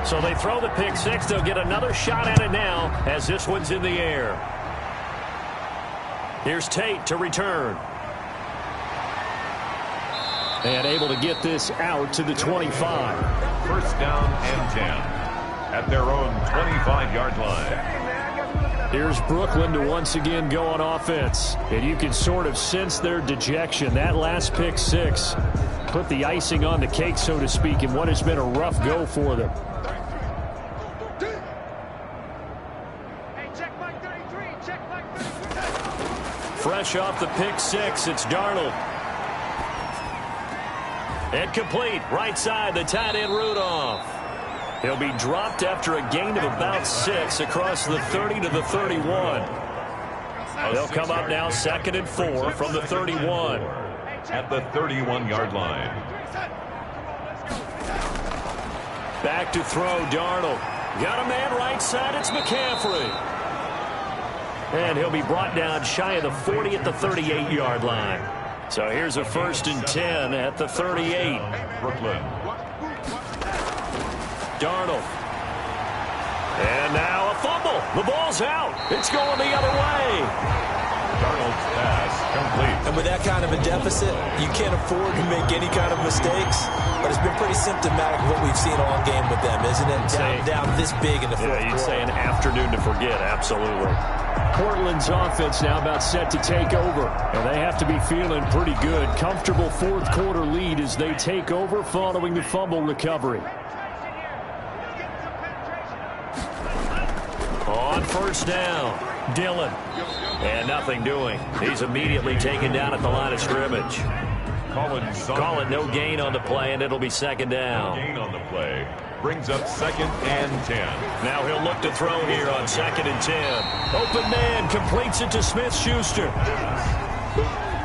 So they throw the pick six. They'll get another shot at it now as this one's in the air. Here's Tate to return. And able to get this out to the 25. First down and 10 at their own 25-yard line. Here's Brooklyn to once again go on offense. And you can sort of sense their dejection. That last pick six put the icing on the cake, so to speak, in what has been a rough go for them. Fresh off the pick six, it's Darnold. And complete, right side, the tight end Rudolph. He'll be dropped after a gain of about 6 across the 30 to the 31. They'll come up now 2nd and 4 from the 31. At the 31-yard line. Back to throw, Darnold. Got a man right side, it's McCaffrey. And he'll be brought down shy of the 40 at the 38-yard line. So here's a 1st and 10 at the 38. Brooklyn. Darnold. And now a fumble. The ball's out. It's going the other way. Darnold's pass complete. And with that kind of a deficit, you can't afford to make any kind of mistakes. But it's been pretty symptomatic of what we've seen all game with them, isn't it? Down this big in the fourth quarter. You'd say an afternoon to forget, absolutely. Portland's offense now about set to take over. And they have to be feeling pretty good. Comfortable fourth quarter lead as they take over following the fumble recovery. On first down, Dillon. And nothing doing. He's immediately taken down at the line of scrimmage. Call it no gain on the play, and it'll be 2nd down. No gain on the play. Brings up 2nd and 10. Now he'll look to throw here on 2nd and 10. Open man completes it to Smith-Schuster.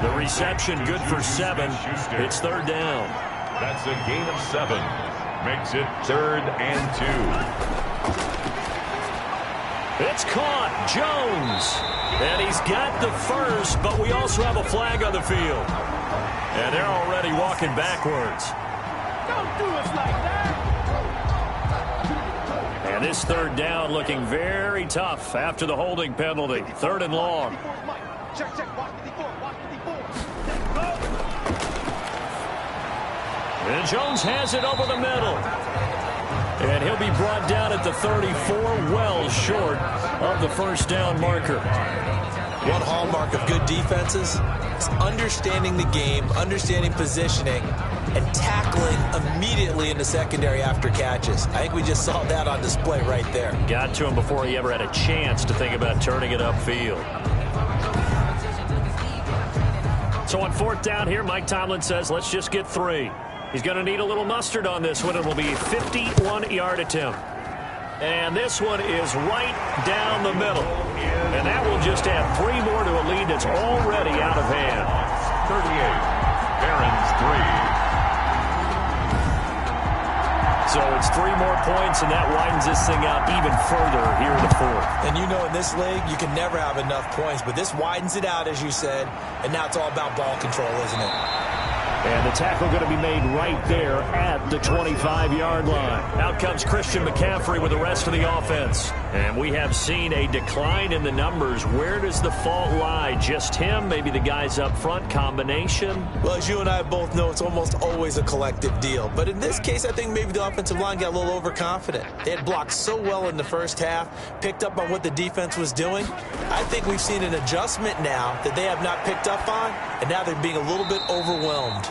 The reception good for 7. It's 3rd down. That's a gain of 7. Makes it 3rd and 2. It's caught. Jones. And he's got the first, but we also have a flag on the field. And they're already walking backwards. Don't do us like that. And this 3rd down looking very tough after the holding penalty. 3rd and long. And Jones has it over the middle. And he'll be brought down at the 34, well short of the 1st down marker. One hallmark of good defenses is understanding the game, understanding positioning, and tackling immediately in the secondary after catches. I think we just saw that on display right there. Got to him before he ever had a chance to think about turning it upfield. So on 4th down here, Mike Tomlin says, let's just get 3. He's going to need a little mustard on this one. It will be a 51-yard attempt. And this one is right down the middle. And that will just add 3 more to a lead that's already out of hand. 38. Barron's 3. So it's 3 more points, and that widens this thing out even further here in the 4th. And you know in this league, you can never have enough points. But this widens it out, as you said. And now it's all about ball control, isn't it? And the tackle going to be made right there at the 25-yard line. Out comes Christian McCaffrey with the rest of the offense. And we have seen a decline in the numbers. Where does the fault lie? Just him? Maybe the guys up front? Combination? Well, as you and I both know, it's almost always a collective deal. But in this case, I think maybe the offensive line got a little overconfident. They had blocked so well in the first half, picked up on what the defense was doing. I think we've seen an adjustment now that they have not picked up on, and now they're being a little bit overwhelmed.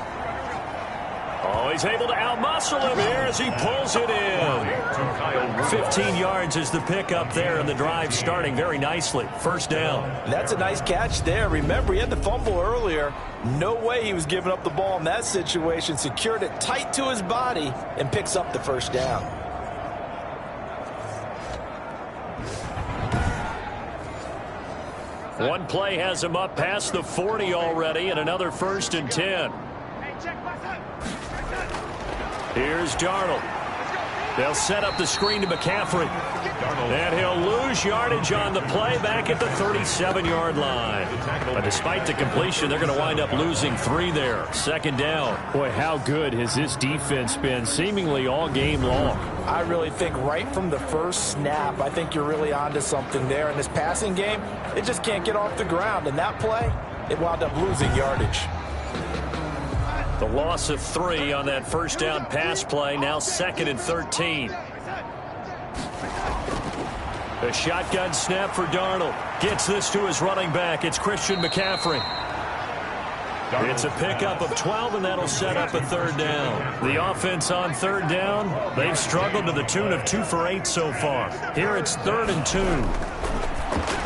Oh, he's able to outmuscle him here as he pulls it in. 15 yards is the pickup there, and the drive starting very nicely. First down. That's a nice catch there. Remember, he had the fumble earlier. No way he was giving up the ball in that situation. Secured it tight to his body and picks up the first down. One play has him up past the 40 already, and another 1st and 10. Here's Darnold. They'll set up the screen to McCaffrey. And he'll lose yardage on the play back at the 37-yard line. But despite the completion, they're going to wind up losing 3 there. Second down. Boy, how good has this defense been seemingly all game long? I really think right from the first snap, I think you're really onto something there. In this passing game, it just can't get off the ground. And that play, it wound up losing yardage. The loss of 3 on that first down pass play, now 2nd and 13. A shotgun snap for Darnold. Gets this to his running back. It's Christian McCaffrey. It's a pickup of 12, and that'll set up a 3rd down. The offense on 3rd down, they've struggled to the tune of 2 for 8 so far. Here it's 3rd and 2.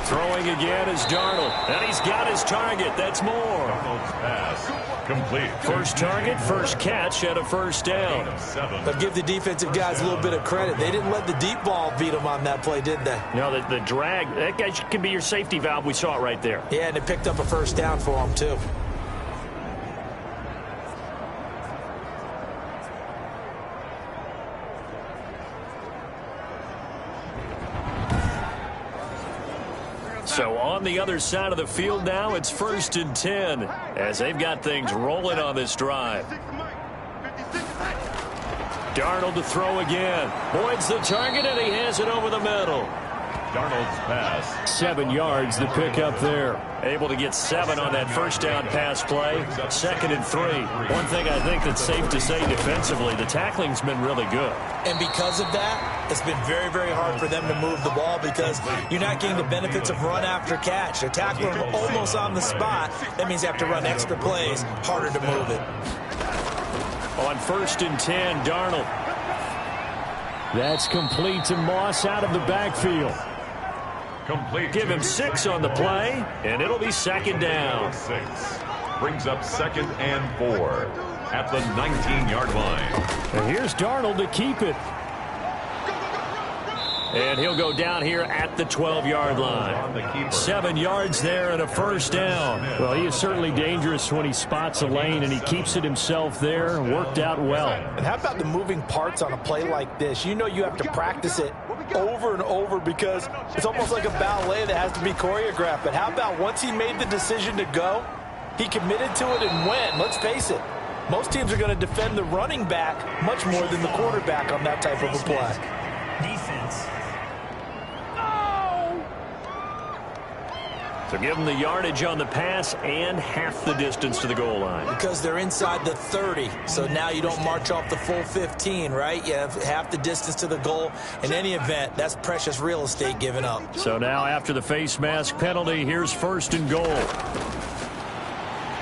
Throwing again is Darnold, and he's got his target. That's more. Darnold's pass complete. First target, first catch, and a first down. But give the defensive guys a little bit of credit. They didn't let the deep ball beat them on that play, did they? No, the drag, that guy can be your safety valve. We saw it right there. Yeah, and it picked up a first down for them, too. So on the other side of the field now, it's 1st and 10 as they've got things rolling on this drive. Darnold to throw again. Boyd's the target, and he has it over the middle. Darnold's pass. 7 yards, the pickup there. Able to get 7 on that first down pass play. 2nd and 3. One thing I think that's safe to say defensively, the tackling's been really good. And because of that, it's been very, very hard for them to move the ball because you're not getting the benefits of run after catch. They're tackling them almost on the spot. That means they have to run extra plays, harder to move it. On 1st and 10, Darnold. That's complete to Moss out of the backfield. Complete. Give him 6 on the play, and it'll be 2nd down. 6. Brings up 2nd and 4 at the 19-yard line. And here's Darnold to keep it. And he'll go down here at the 12-yard line. 7 yards there and a first down. Well, he is certainly dangerous when he spots a lane, and he keeps it himself there. Worked out well. And how about the moving parts on a play like this? You know you have to practice it over and over because it's almost like a ballet that has to be choreographed. But how about once he made the decision to go, he committed to it and went. Let's face it, most teams are going to defend the running back much more than the quarterback on that type of a play. Defense. So give them the yardage on the pass and half the distance to the goal line. Because they're inside the 30, so now you don't march off the full 15, right? You have half the distance to the goal. In any event, that's precious real estate given up. So now after the face mask penalty, here's 1st and goal.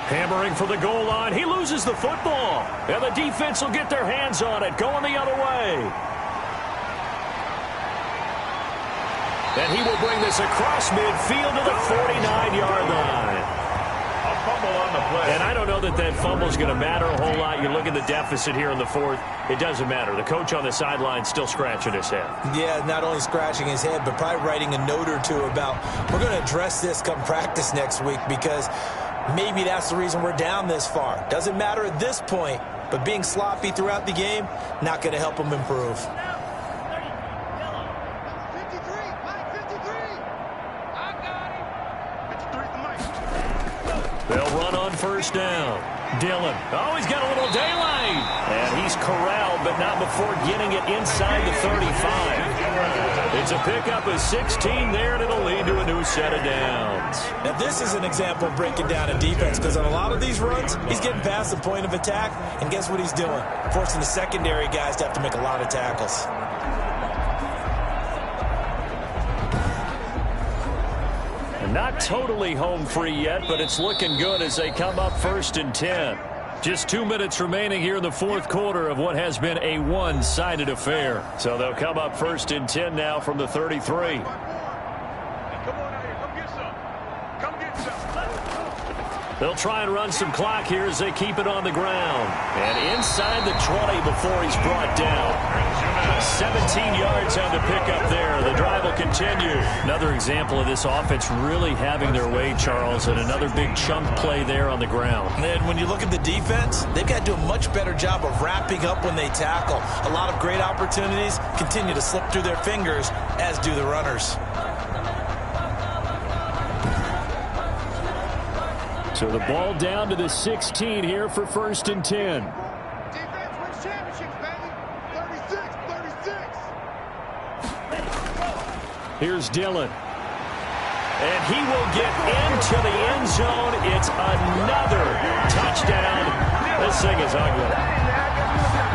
Hammering for the goal line. He loses the football. And the defense will get their hands on it, going the other way. And he will bring this across midfield to the 49-yard line. A fumble on the play. And I don't know that that fumble is going to matter a whole lot. You look at the deficit here in the 4th. It doesn't matter. The coach on the sideline still scratching his head. Yeah, not only scratching his head, but probably writing a note or two about we're going to address this come practice next week because maybe that's the reason we're down this far. Doesn't matter at this point, but being sloppy throughout the game, not going to help them improve. They'll run on first down. Dillon. Oh, he's got a little daylight. And he's corralled, but not before getting it inside the 35. It's a pickup of 16 there, and it'll lead to a new set of downs. Now, this is an example of breaking down a defense because on a lot of these runs, he's getting past the point of attack, and guess what he's doing? Forcing the secondary guys to have to make a lot of tackles. Not totally home free yet, but it's looking good as they come up 1st and 10. Just 2 minutes remaining here in the fourth quarter of what has been a one-sided affair. So they'll come up 1st and 10 now from the 33. Come on out here. Come get some. Come get some. They'll try and run some clock here as they keep it on the ground. And inside the 20 before he's brought down. 17 yards on the pickup there. The drive will continue. Another example of this offense really having their way, Charles, and another big chunk play there on the ground. And then when you look at the defense, they've got to do a much better job of wrapping up when they tackle. A lot of great opportunities continue to slip through their fingers, as do the runners. So the ball down to the 16 here for 1st and 10. Defense wins championships, baby. 36, 36. Here's Dillon. And he will get into the end zone. It's another touchdown. This thing is ugly.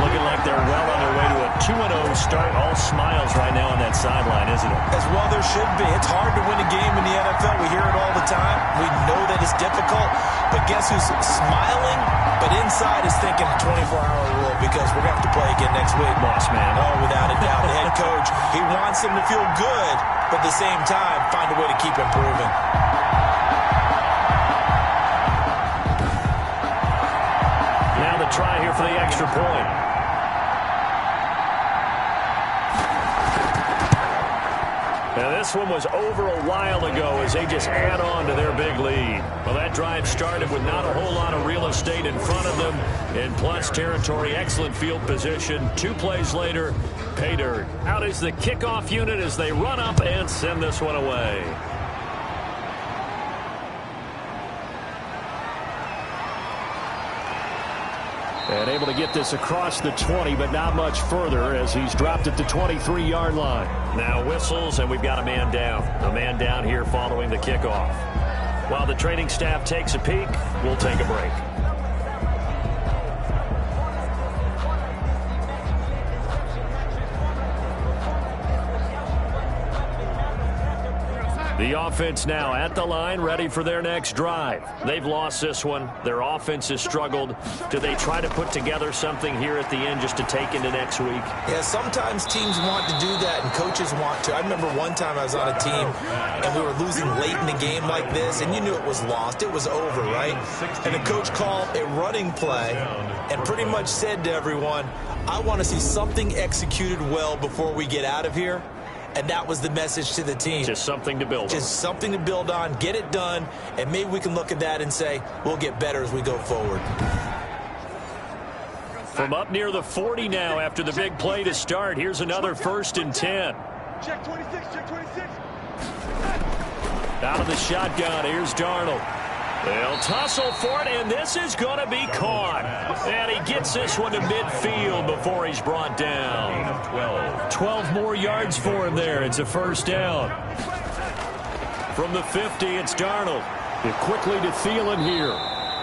Looking like they're well on their way to a 2-0 start. All smiles right now on that sideline, isn't it? As well there should be. It's hard to win a game in the NFL. We hear it all the time. We know that it's difficult. But guess who's smiling? But inside is thinking 24-hour rule because we're going to have to play again next week. Boss man. Oh, without a doubt. The head coach, he wants them to feel good, but at the same time, find a way to keep improving. Now the try here for the extra point. Now this one was over a while ago as they just add on to their big lead. Well, that drive started with not a whole lot of real estate in front of them. In plus territory, excellent field position. 2 plays later, pay dirt. Out is the kickoff unit as they run up and send this one away. And able to get this across the 20, but not much further as he's dropped at the 23-yard line. Now whistles, and we've got a man down. A man down here following the kickoff. While the training staff takes a peek, we'll take a break. The offense now at the line, ready for their next drive. They've lost this one. Their offense has struggled. Do they try to put together something here at the end just to take into next week? Yeah, sometimes teams want to do that and coaches want to. I remember one time I was on a team and we were losing late in the game like this, and you knew it was lost. It was over, right? And the coach called a running play and pretty much said to everyone, I want to see something executed well before we get out of here. And that was the message to the team. Just something to build on. Just something to build on, get it done, and maybe we can look at that and say, we'll get better as we go forward. From up near the 40 now after the big play to start, here's another 1st and 10. Check 26, check 26. Out of the shotgun, here's Darnold. They'll tussle for it, and this is going to be caught. And he gets this one to midfield before he's brought down. 12 more yards for him there. It's a 1st down. From the 50, it's Darnold. Quickly to Thielen here.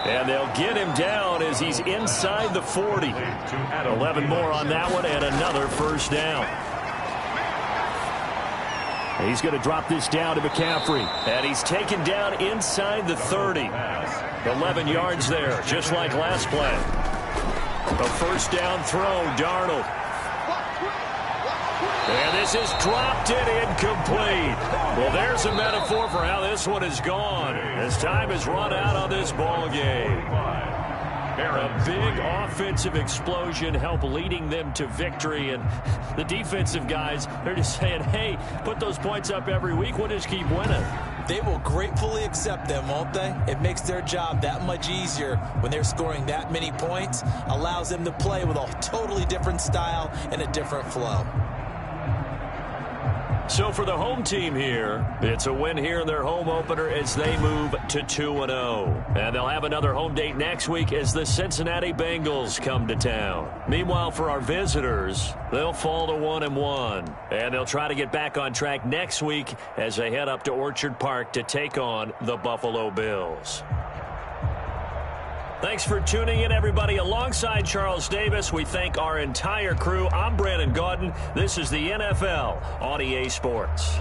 And they'll get him down as he's inside the 40. 11 more on that one, and another 1st down. He's going to drop this down to McCaffrey. And he's taken down inside the 30. 11 yards there, just like last play. A 1st down throw, Darnold. And this is dropped and incomplete. Well, there's a metaphor for how this one is gone as time has run out on this ball game. A big offensive explosion helped leading them to victory, and the defensive guys, they're just saying, hey, put those points up every week, we'll just keep winning. They will gratefully accept them, won't they? It makes their job that much easier when they're scoring that many points, allows them to play with a totally different style and a different flow. So for the home team here, it's a win here in their home opener as they move to 2-0. And they'll have another home date next week as the Cincinnati Bengals come to town. Meanwhile, for our visitors, they'll fall to 1-1. And they'll try to get back on track next week as they head up to Orchard Park to take on the Buffalo Bills. Thanks for tuning in, everybody. Alongside Charles Davis, we thank our entire crew. I'm Brandon Gaudin. This is the NFL on EA Sports.